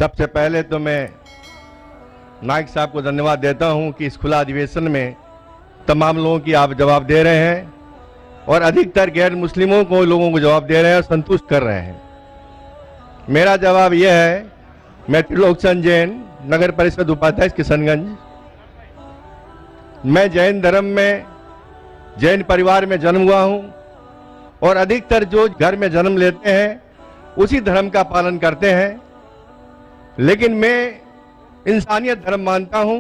सबसे पहले तो मैं नाइक साहब को धन्यवाद देता हूं कि इस खुला अधिवेशन में तमाम लोगों की आप जवाब दे रहे हैं और अधिकतर गैर मुस्लिमों को लोगों को जवाब दे रहे हैं और संतुष्ट कर रहे हैं। मेरा जवाब यह है, मैं त्रिलोकचंद जैन, नगर परिषद उपाध्यक्ष किशनगंज। मैं जैन धर्म में, जैन परिवार में जन्म हुआ हूं और अधिकतर जो घर में जन्म लेते हैं उसी धर्म का पालन करते हैं, लेकिन मैं इंसानियत धर्म मानता हूं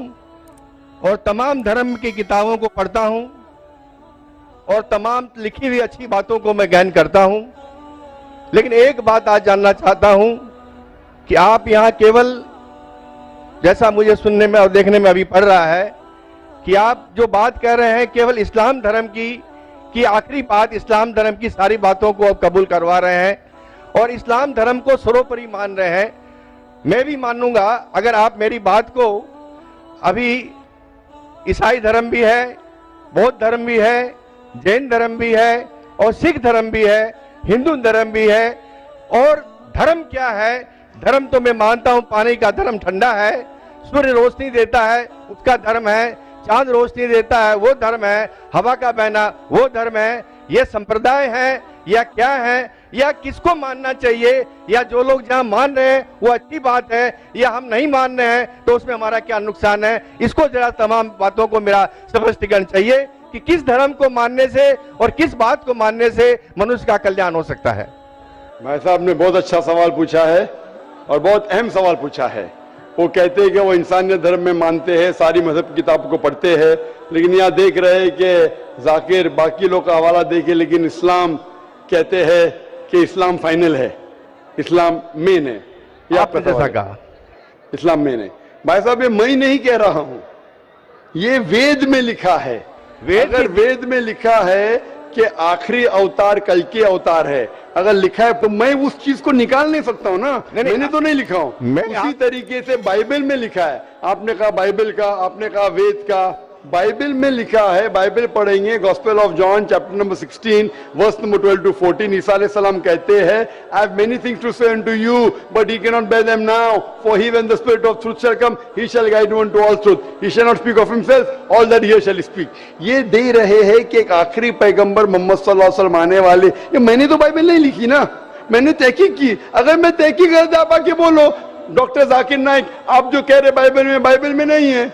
और तमाम धर्म की किताबों को पढ़ता हूं और तमाम लिखी हुई अच्छी बातों को मैं गहन करता हूं। लेकिन एक बात आज जानना चाहता हूं कि आप यहां केवल, जैसा मुझे सुनने में और देखने में अभी पड़ रहा है, कि आप जो बात कह रहे हैं केवल इस्लाम धर्म की आखिरी बात, इस्लाम धर्म की सारी बातों को आप कबूल करवा रहे हैं और इस्लाम धर्म को सर्वोपरि मान रहे हैं। मैं भी मानूंगा अगर आप मेरी बात को, अभी ईसाई धर्म भी है, बौद्ध धर्म भी है, जैन धर्म भी है और सिख धर्म भी है, हिंदू धर्म भी है। और धर्म क्या है? धर्म तो मैं मानता हूं पानी का धर्म ठंडा है, सूर्य रोशनी देता है उसका धर्म है, चांद रोशनी देता है वो धर्म है, हवा का बहना वो धर्म है। ये संप्रदाय है या क्या है, या किसको मानना चाहिए, या जो लोग जहां मान रहे हैं वो अच्छी बात है, या हम नहीं मान रहे हैं तो उसमें हमारा क्या नुकसान है? इसको जरा तमाम बातों को मेरा स्पष्टीकरण चाहिए कि किस धर्म को मानने से और किस बात को मानने से मनुष्य का कल्याण हो सकता है। भाई साहब ने बहुत अच्छा सवाल पूछा है और बहुत अहम सवाल पूछा है। वो कहते हैं कि वो इंसानियत धर्म में मानते हैं, सारी मजहब की किताबों को पढ़ते हैं, लेकिन यहाँ देख रहे हैं कि जाकिर बाकी लोग का हवाला देके, लेकिन इस्लाम कहते हैं कि इस्लाम फाइनल है, इस्लाम मेन है। ये आपका जैसा कहा, इस्लाम मेन है। भाई साहब ये मैं नहीं कह रहा हूं, ये वेद में लिखा है। अगर वेद में लिखा है कि आखिरी अवतार कल के अवतार है, अगर लिखा है तो मैं उस चीज को निकाल नहीं सकता हूं ना। मैंने तो नहीं लिखा हूं, उसी तरीके से बाइबल में लिखा है। आपने कहा बाइबल का, आपने कहा वेद का, बाइबल में लिखा है। बाइबल पढ़ेंगे, gospel of John chapter number 16 verse number 12 to 14। ईसा अलैहि सलाम कहते हैं, I have many things to say unto you but he can not bear them now, for he when the spirit of truth shall come he shall guide you into all truth, he shall not speak of himself, all that he shall speak. ये दे रहे हैं कि एक आखिरी पैगंबर मोहम्मद सल्लल्लाहु अलैहि वसल्लम आने वाले। ये मैंने तो बाइबल नहीं लिखी ना, मैंने तहकीक की। अगर मैं तहकीक करता, आप आके बोलो डॉक्टर जाकिर नाइक आप जो कह रहे बाइबल में नहीं है,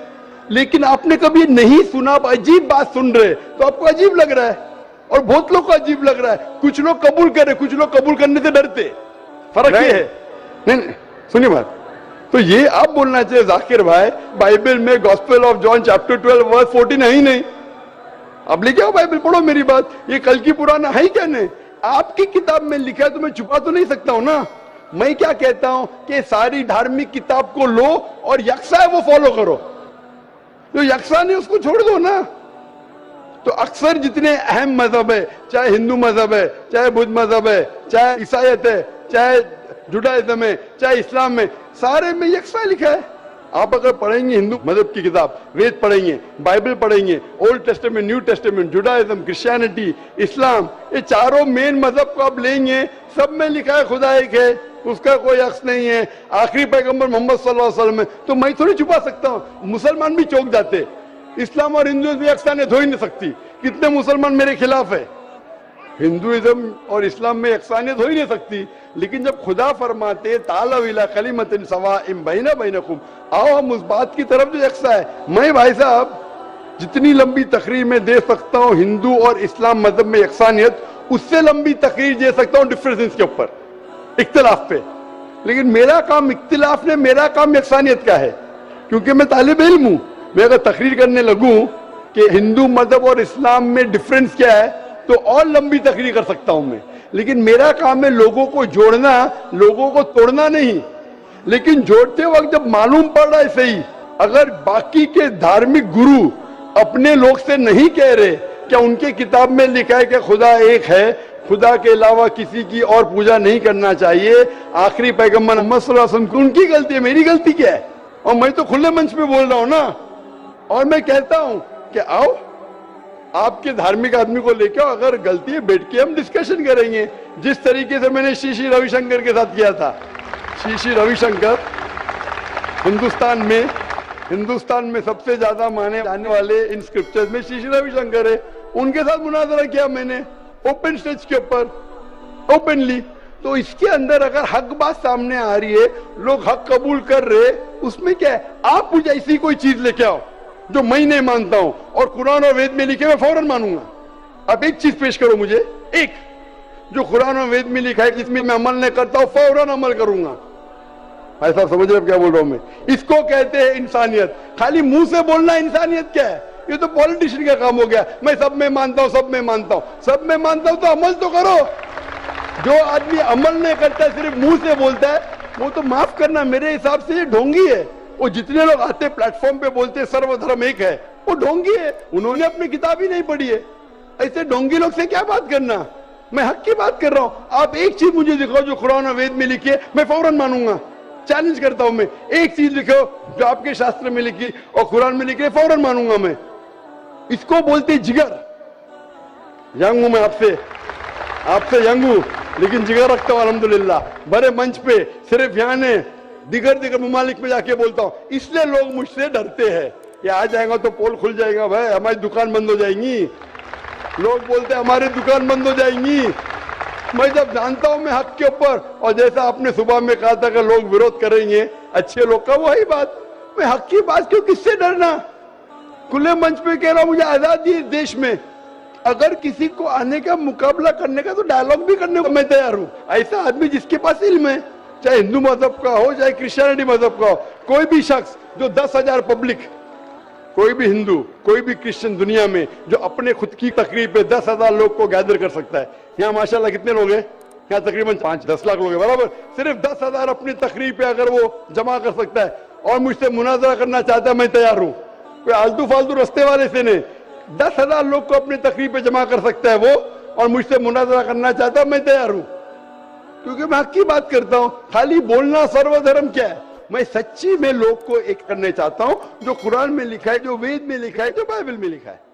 लेकिन आपने कभी नहीं सुना, आप अजीब बात सुन रहे तो आपको अजीब लग रहा है और बहुत लोग को अजीब लग रहा है। कुछ लोग कबूल कर रहे, कुछ लोग कबूल करने से डरते। फर्क ये है। नहीं, सुनिए बात, तो ये आप बोलना चाहिए जाकिर भाई बाइबल में gospel of John chapter 12 verse 14 है ही नहीं। अब लेके आओ बाइबल, पढ़ो मेरी बात। ये कल की पुराना है ही क्या? नहीं, आपकी किताब में लिखा है तो मैं छुपा तो नहीं सकता हूं ना। मैं क्या कहता हूं कि सारी धार्मिक किताब को लो और यकसा है वो फॉलो करो, जो यकसा नहीं उसको छोड़ दो ना। तो अक्सर जितने अहम मजहब है, चाहे हिंदू मजहब है, चाहे बुद्ध मजहब है, चाहे ईसाईयत है, चाहे जुडाइज्म है, चाहे इस्लाम में, सारे में यकसा लिखा है। आप अगर पढ़ेंगे हिंदू मजहब की किताब, वेद पढ़ेंगे, बाइबल पढ़ेंगे, old testament, new testament, Judaism, Christianity, Islam, ये चारों मेन मजहब को आप लेंगे, सब में लिखा है खुदा एक है, उसका कोई अक्स नहीं है, आखिरी पैगंबर मोहम्मद सल्लल्लाहु अलैहि वसल्लम है। तो मैं थोड़ी छुपा सकता हूं। मुसलमान भी चौंक जाते, इस्लाम और हिंदू भी यकसानियत हो ही नहीं सकती। कितने मुसलमान मेरे खिलाफ है, हिंदुइज्म और इस्लाम में यकसानियत हो ही नहीं सकती। लेकिन जब खुदा फरमाते तालव इला कलिमतिन सवाइम बैना बैनकुम, आओ हम उस बात की तरफ जो यकसा है। मैं भाई साहब जितनी लंबी तकरीर में दे सकता हूं हिंदू और इस्लाम मजहब में यकसानियत, उससे लंबी तकरीर दे सकता हूं डिफरेंसेस के ऊपर, इख्तिलाफ पे। लेकिन मेरा काम इख्तिलाफ ने, मेरा काम यकसानियत का है, क्योंकि मैं तालिब इल्म हूं। मैं अगर तकरीर करने लगूं कि हिंदू मजहब और इस्लाम में डिफरेंस क्या है तो और लंबी तकरीर कर सकता हूं मैं। लेकिन मेरा काम है लोगों को जोड़ना, लोगों को तोड़ना नहीं। लेकिन जोड़ते वक्त जब मालूम पड़ रहा है सही, अगर बाकी के धार्मिक गुरु अपने लोग से नहीं कह रहे, क्या उनके किताब में लिखा है कि खुदा एक है, खुदा के अलावा किसी की और पूजा नहीं करना चाहिए, आखिरी पैगंबर मोहम्मद सल्लल्लाहु अलैहि वसल्लम, उनकी गलती है, मेरी गलती क्या है? और मैं तो खुले मंच पे बोल रहा हूं ना। और मैं कहता हूं कि आओ आपके धार्मिक आदमी को लेकर, अगर गलती है बैठ के हम डिस्कशन करेंगे, जिस तरीके से मैंने श्री रविशंकर के साथ किया था। श्री रविशंकर हिंदुस्तान में सबसे ज्यादा माने जाने वाले इन स्क्रिप्चर्स में श्री रविशंकर है। उनके साथ मुनाजरा किया मैंने ओपन स्टेज के ऊपर, ओपनली। तो इसके अंदर अगर हक बात सामने आ रही है, लोग हक कबूल कर रहे, उसमें क्या है? आप मुझे ऐसी कोई चीज लेके आओ जो मैं नहीं मानता हूं और कुरान और वेद में लिखे मैं फौरन मानूंगा। आप एक चीज पेश करो मुझे, एक जो कुरान और वेद में लिखा है जिसमें मैं अमल नहीं करता हूं, फौरन अमल करूंगा। भाई साहब समझ रहे क्या बोल रहा हूं मैं? इसको कहते हैं इंसानियत। खाली मुंह से बोलना इंसानियत क्या है? ये तो पॉलिटिशियन का काम हो गया। मैं सब में मानता हूं, सब में मानता हूं, सब में मानता हूं, तो अमल तो करो। जो आदमी अमल नहीं करता है, सिर्फ मुंह से बोलता है, वो तो माफ करना मेरे हिसाब से ये ढोंगी है। वो जितने लोग आते प्लेटफॉर्म पे बोलते सर्वधर्म एक है, वो ढोंगी है। उन्होंने अपनी किताब ही नहीं पढ़ी है। ऐसे ढोंगी लोग से क्या बात करना? मैं हक की बात कर रहा हूं। आप एक चीज मुझे दिखाओ जो कुरान और वेद में लिखी है, मैं फौरन मानूंगा। चैलेंज करता हूं मैं, एक चीज लिखो जो आपके शास्त्र में लिखी और कुरान में लिखी है, फौरन मानूंगा मैं। इसको बोलते जिगर। यंग हूं मैं आपसे यंग हूं, लेकिन जिगर रखता हूं अल्हम्दुलिल्लाह। बड़े मंच पे सिर्फ यहाँ ने दिगर ममालिक में जाके बोलता हूं, इसलिए लोग मुझसे डरते हैं। ये आ जाएगा तो पोल खुल जाएगा, भाई हमारी दुकान बंद हो जाएंगी। लोग बोलते हैं हमारी दुकान बंद हो जाएंगी। मैं जब जानता हूं मैं हक के ऊपर, और जैसा आपने सुबह में कहा था कि लोग विरोध करेंगे अच्छे लोग का, वही बात। मैं हक की बात क्यों, किससे डरना? खुले मंच पे कह रहा हूं, मुझे आजादी है देश में। अगर किसी को आने का मुकाबला करने का, तो डायलॉग भी करने को मैं तैयार हूं। ऐसा आदमी जिसके पास इल्म है, चाहे हिंदू मजहब का हो चाहे क्रिश्चियनिटी मजहब का हो, कोई भी शख्स जो 10,000 पब्लिक, कोई भी हिंदू कोई भी क्रिश्चियन दुनिया में जो अपने खुद की तकरीब पे 10,000 लोग को गैदर कर सकता है। यहाँ माशाल्लाह कितने लोग हैं? यहाँ तकरीबन 5-10 लाख लोग हैं बराबर। सिर्फ 10,000 अपनी तकरीब पे अगर वो जमा कर सकता है और मुझसे मुनाजरा करना चाहता है, मैं तैयार हूँ। कोई आलतू फालतू रस्ते वाले से नहीं, 10,000 लोग को अपनी तकरीब पे जमा कर सकता है वो, और मुझसे मुनाजरा करना चाहता है, मैं तैयार हूँ। क्योंकि मैं हक की बात करता हूँ। खाली बोलना सर्वधर्म क्या है? मैं सच्ची में लोग को एक करने चाहता हूँ, जो कुरान में लिखा है, जो वेद में लिखा है, जो बाइबल में लिखा है।